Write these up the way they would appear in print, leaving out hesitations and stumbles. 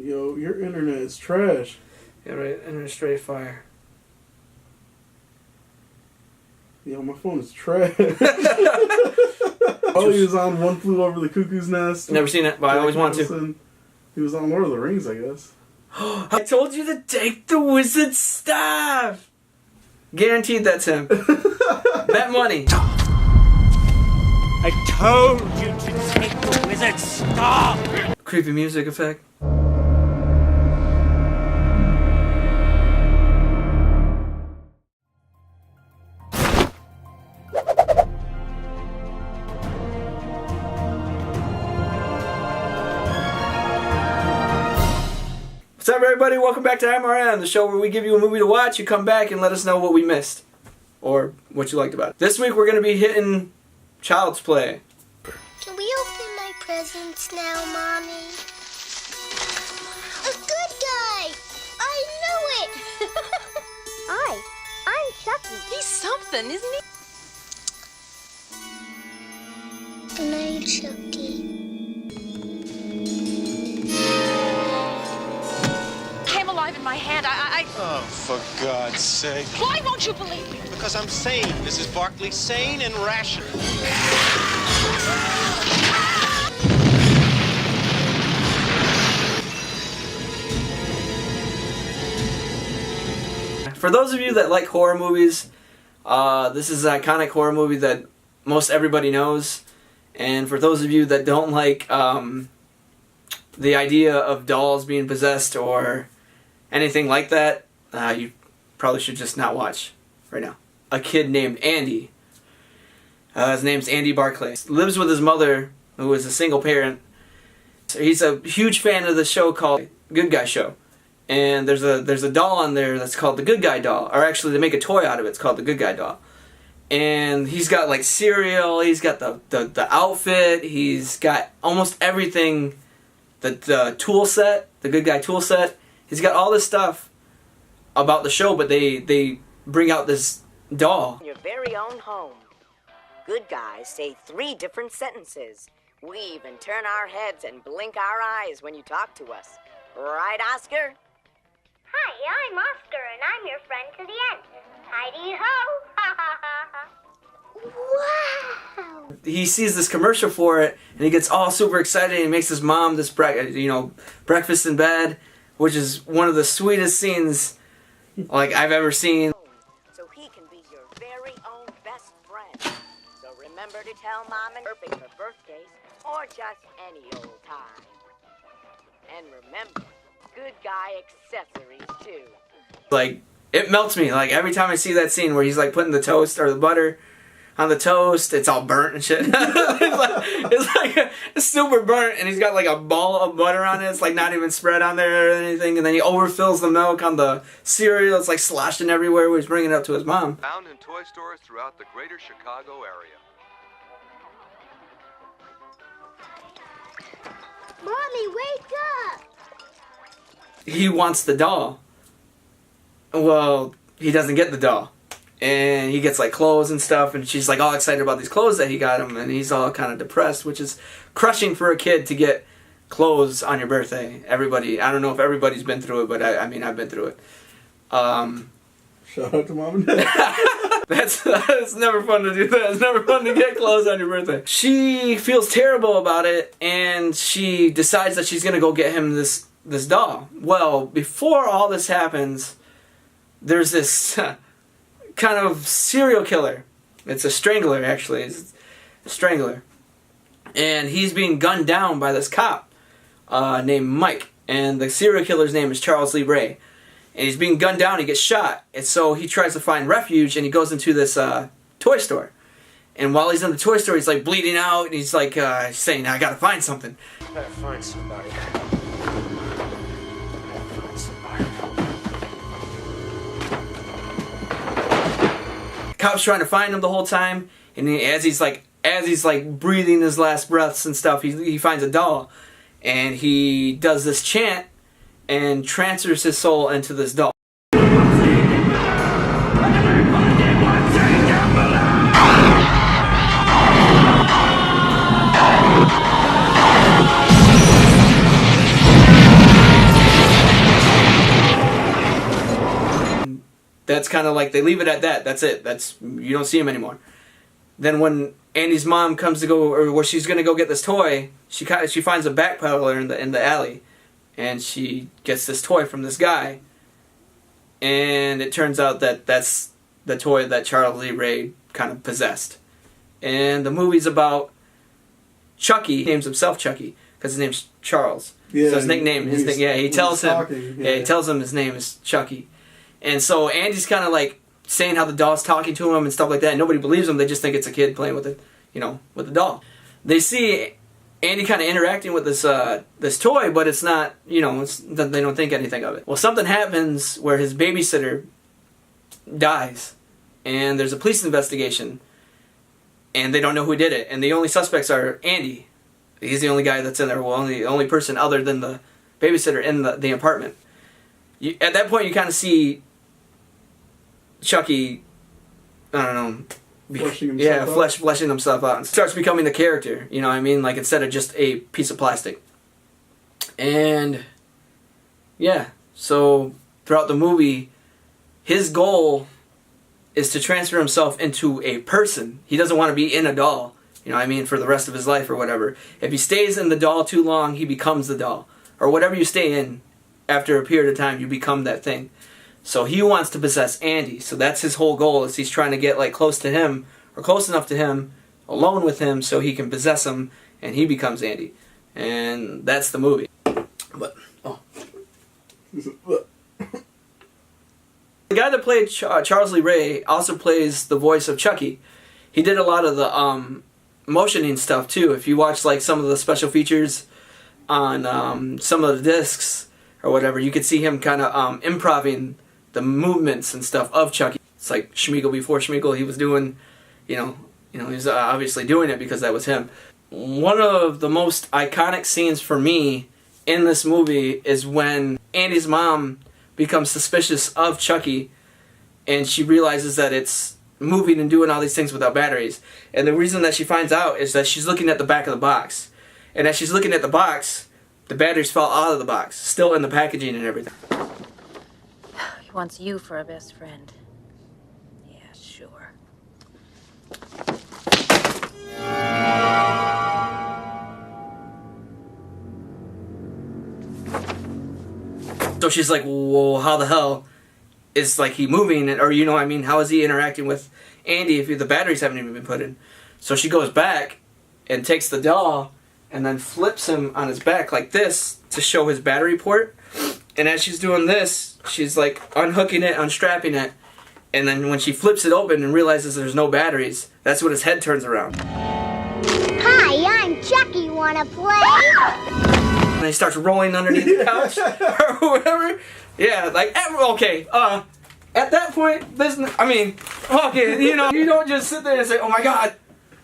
Yo, your internet is trash. Yeah, right. Internet straight fire. Yo, my phone is trash. Oh, he was on One Flew Over the Cuckoo's Nest. Never seen it, but I always want to. He was on Lord of the Rings, I guess. I told you to take the wizard's staff! Guaranteed that's him. Bet money. I told you to take the wizard's staff! Creepy music effect. What's up, everybody? Welcome back to MRM, the show where we give you a movie to watch, you come back and let us know what we missed. Or what you liked about it. This week we're going to be hitting Child's Play. Can we open my presents now, Mommy? A good guy! I knew it! Hi, I'm Chucky. He's something, isn't he? Good night, Chucky. Came alive in my hand. Oh, for God's sake. Why won't you believe me? Because I'm sane. Mrs. Barkley, sane and rational. For those of you that like horror movies, this is an iconic horror movie that most everybody knows. And for those of you that don't like the idea of dolls being possessed or anything like that, you probably should just not watch right now. A kid named Andy. His name's Andy Barclay. Lives with his mother, who is a single parent. He's a huge fan of the show called Good Guy Show. And there's a doll on there that's called the Good Guy doll. Or actually, they make a toy out of it. It's called the Good Guy doll. And he's got like cereal. He's got the outfit. He's got almost everything. The tool set, the Good Guy tool set. He's got all this stuff about the show, but they bring out this doll. In your very own home. Good guys say 3 different sentences. We even turn our heads and blink our eyes when you talk to us. Right, Oscar? Hi, I'm Oscar, and I'm your friend to the end. Heidi-ho! Ha ha ha ha! Wow! He sees this commercial for it, and he gets all super excited, and he makes his mom this breakfast in bed, which is one of the sweetest scenes like I've ever seen. So he can be your very own best friend. So remember to tell Mom and perfect for birthdays or just any old time. And remember, Good Guy accessories too. Like, it melts me. Like, every time I see that scene where he's like putting the toast or the butter on the toast, it's all burnt and shit. it's super burnt, and he's got like a ball of butter on it. It's like not even spread on there or anything. And then he overfills the milk on the cereal. It's like sloshing everywhere where he's bringing it up to his mom. Found in toy stores throughout the greater Chicago area. Mommy, wake up! He wants the doll. Well, he doesn't get the doll. And he gets like clothes and stuff, and she's like all excited about these clothes that he got him, and he's all kind of depressed, which is crushing for a kid to get clothes on your birthday. Everybody, I don't know if everybody's been through it, but I mean, I've been through it. Shout out to Mom and Dad. It's never fun to do that. It's never fun to get clothes on your birthday. She feels terrible about it, and she decides that she's gonna go get him this doll. Well, before all this happens, there's this kind of serial killer. It's a strangler, actually. It's a strangler. And he's being gunned down by this cop named Mike. And the serial killer's name is Charles Lee Ray. And he's being gunned down, he gets shot. And so he tries to find refuge, and he goes into this toy store. And while he's in the toy store, he's like bleeding out, and he's like saying, I gotta find something. I gotta find somebody. Cop's trying to find him the whole time, and as he's breathing his last breaths and stuff, he finds a doll, and he does this chant and transfers his soul into this doll. that's kind of like they leave it at that. That's it. You don't see him anymore. Then when Andy's mom comes to go, or where she's gonna go get this toy, she finds a backpedaler in the alley, and she gets this toy from this guy, and it turns out that that's the toy that Charles Lee Ray kind of possessed. And the movie's about Chucky. He names himself Chucky because his name's Charles. Yeah, so his nickname, he tells him, he tells him his name is Chucky. And so Andy's kind of like saying how the doll's talking to him and stuff like that. And nobody believes him. They just think it's a kid playing with it, with the doll. They see Andy kind of interacting with this toy, but it's not, they don't think anything of it. Well, something happens where his babysitter dies, and there's a police investigation, and they don't know who did it. And the only suspects are Andy. He's the only guy that's in there. Well, the only person other than the babysitter in the apartment. At that point, you kind of see Chucky, I don't know, fleshing himself out and starts becoming the character. You know what I mean? Like, instead of just a piece of plastic. And yeah, so throughout the movie, his goal is to transfer himself into a person. He doesn't want to be in a doll. You know what I mean? For the rest of his life or whatever. If he stays in the doll too long, he becomes the doll. Or whatever you stay in, after a period of time, you become that thing. So he wants to possess Andy. So that's his whole goal, is he's trying to get like close to him, or close enough to him, alone with him, so he can possess him, and he becomes Andy. And that's the movie. But, the guy that played Charles Lee Ray also plays the voice of Chucky. He did a lot of the motioning stuff too. If you watch like some of the special features on some of the discs or whatever, you could see him kind of improving the movements and stuff of Chucky. It's like Schmeagol before Schmeagol. He was doing, he was obviously doing it because that was him. One of the most iconic scenes for me in this movie is when Andy's mom becomes suspicious of Chucky, and she realizes that it's moving and doing all these things without batteries. And the reason that she finds out is that she's looking at the back of the box. And as she's looking at the box, the batteries fall out of the box, still in the packaging and everything. He wants you for a best friend. Yeah, sure. So she's like, well, how the hell is like he moving, or how is he interacting with Andy if the batteries haven't even been put in? So she goes back and takes the doll and then flips him on his back like this to show his battery port. And as she's doing this, she's like unhooking it, unstrapping it, and then when she flips it open and realizes there's no batteries, that's when his head turns around. Hi, I'm Chucky. Wanna play? And he starts rolling underneath the couch or whatever. Yeah, like, okay, at that point, you don't just sit there and say, oh my god,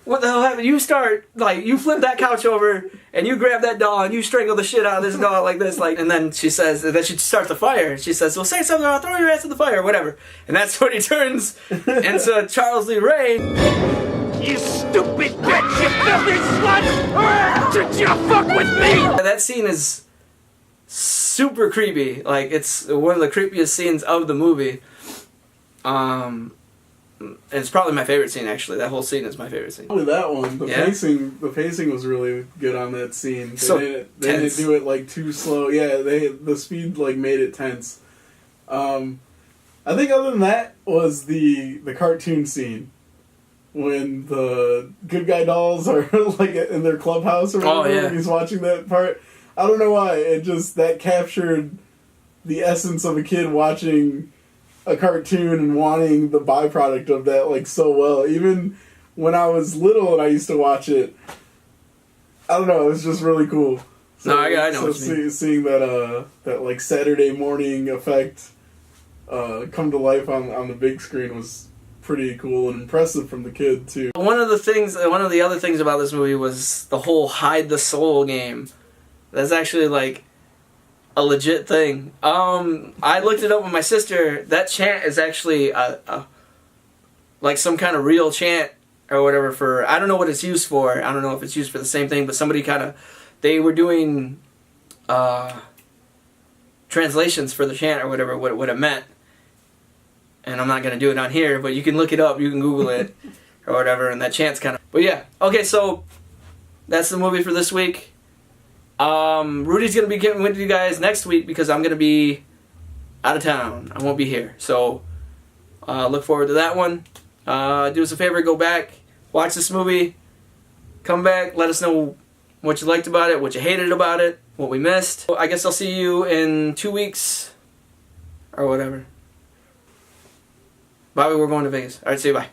what the hell happened? You start, like, you flip that couch over, and you grab that doll, and you strangle the shit out of this doll like this, like, and then she says, and then she starts the fire. She says, well, say something, I'll throw your ass in the fire, or whatever. And that's when he turns into Charles Lee Ray. You stupid bitch, you filthy slut! Did you fuck with me? That scene is super creepy. Like, it's one of the creepiest scenes of the movie. And it's probably my favorite scene, actually. That whole scene is my favorite scene. Probably that one. The pacing was really good on that scene. They didn't do it like too slow. Yeah, the speed like made it tense. I think other than that was the cartoon scene when the good guy dolls are like in their clubhouse or whatever. Oh, yeah. And he's watching that part. I don't know why. That captured the essence of a kid watching a cartoon and wanting the byproduct of that like so well. Even when I was little and I used to watch it, I don't know, it was just really cool. So, no, I know what you mean. Seeing that like Saturday morning effect come to life on the big screen was pretty cool and impressive from the kid too. One of the other things about this movie was the whole hide the soul game. That's actually like a legit thing. I looked it up with my sister. That chant is actually like some kind of real chant or whatever for, I don't know what it's used for. I don't know if it's used for the same thing, but somebody they were doing translations for the chant or whatever, what it meant. and I'm not going to do it on here, but you can look it up, you can Google it, or whatever, and that chance kind of... But yeah, okay, so that's the movie for this week. Rudy's going to be getting with you guys next week because I'm going to be out of town. I won't be here, so look forward to that one. Do us a favor, go back, watch this movie, come back, let us know what you liked about it, what you hated about it, what we missed. I guess I'll see you in 2 weeks, or whatever. Bobby, we're going to Vegas. Alright, see you, bye.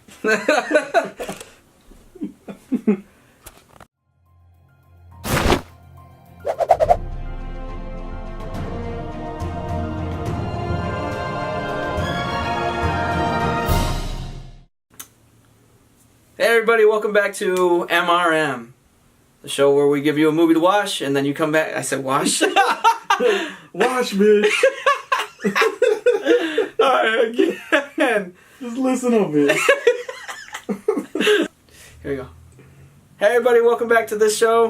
Hey everybody, welcome back to MRM, the show where we give you a movie to watch and then you come back. I said wash? Wash, bitch. Alright, again. Just listen up, bitch. Here we go. Hey everybody, welcome back to this show.